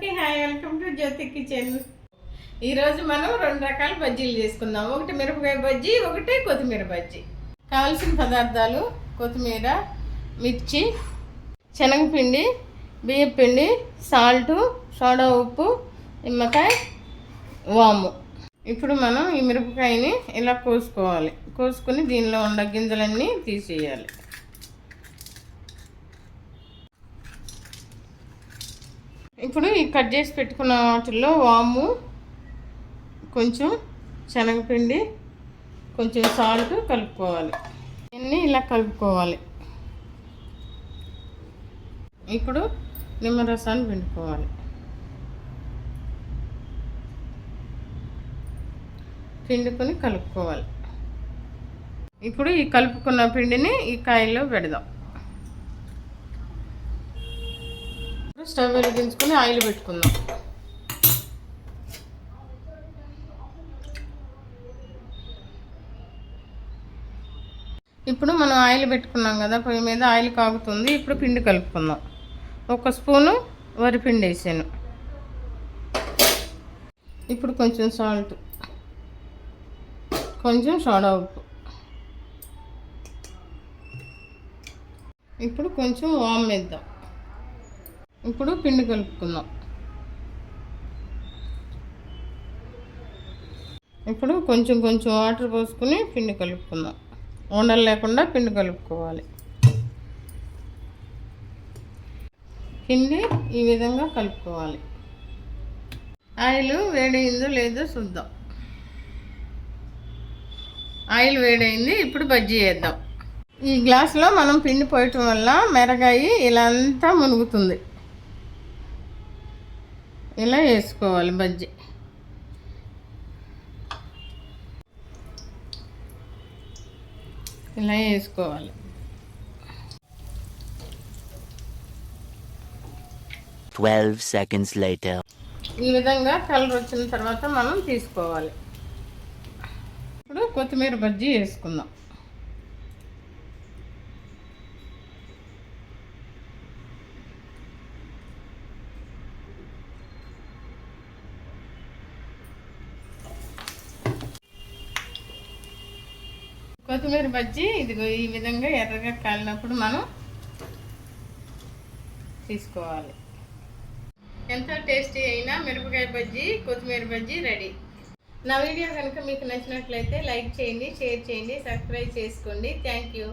అందరికీ hi, welcome to Jyothi kitchen. ఈరోజు మనం 2 రకాల బజ్జీలు చేసుకుందాం. ఒకటి మిరపకాయ బజ్జీ, ఒకటి కొత్తిమీర బజ్జీ. కావాల్సిన పదార్థాలు: కొత్తిమీర, మిర్చి, శనగపిండి, బియ్యపిండి, సాల్టు, సోడా ఉప్పు, నిమ్మకాయ, వాము. ఇప్పుడు మనం ఈ మిరపకాయని ఇలా కోసుకోవాలి. కోసుకొని దీనిలో ఉన్న గింజలన్నీ తీసేయాలి. ఇప్పుడు ఈ కట్ చేసి పెట్టుకున్న వాటిల్లో వాము, కొంచెం శనగపిండి, కొంచెం సాల్ట్ కలుపుకోవాలి. ఇవన్నీ ఇలా కలుపుకోవాలి. ఇప్పుడు నిమ్మరసాన్ని పిండుకోవాలి. పిండుకొని కలుపుకోవాలి. ఇప్పుడు ఈ కలుపుకున్న పిండిని ఈ కాయల్లో పెడదాం. స్టవ్ వెలిగించుకొని ఆయిల్ పెట్టుకుందాం. ఇప్పుడు మనం ఆయిల్ పెట్టుకున్నాం కదా, పొయ్యి మీద ఆయిల్ కాగుతుంది. ఇప్పుడు పిండి కలుపుకుందాం. 1 స్పూను వరిపిండి వేసాను. ఇప్పుడు కొంచెం సాల్ట్, కొంచెం సోడా ఉప్పు, ఇప్పుడు కొంచెం వాము వేద్దాం. ఇప్పుడు పిండి కలుపుకుందాం. ఇప్పుడు కొంచెం కొంచెం వాటర్ పోసుకుని పిండి కలుపుకుందాం. ఉండలు లేకుండా పిండి కలుపుకోవాలి. పిండి ఈ విధంగా కలుపుకోవాలి. ఆయిల్ వేడైందో లేదో చూద్దాం. ఆయిల్ వేడైంది. ఇప్పుడు బజ్జీ వేద్దాం. ఈ గ్లాసులో మనం పిండి పోయటం వల్ల మెరగాయి ఇలా అంతా మునుగుతుంది. ఇలా వేసుకోవాలి బజ్జీ. ఇలా వేసుకోవాలి. 12 seconds later. ఈ విధంగా కలర్ వచ్చిన తర్వాత మనం తీసుకోవాలి. ఇప్పుడు కొత్తిమీర బజ్జీ వేసుకుందాం. కొత్తిమీర బజ్జీ ఇదిగో ఈ విధంగా ఎర్రగా కాలినప్పుడు మనం తీసుకోవాలి. ఎంతో టేస్టీ అయిన మిరపకాయ బజ్జీ, కొత్తిమీర బజ్జీ రెడీ. నా వీడియో కనుక మీకు నచ్చినట్లయితే లైక్ చేయండి, షేర్ చేయండి, సబ్స్క్రైబ్ చేసుకోండి. Thank you.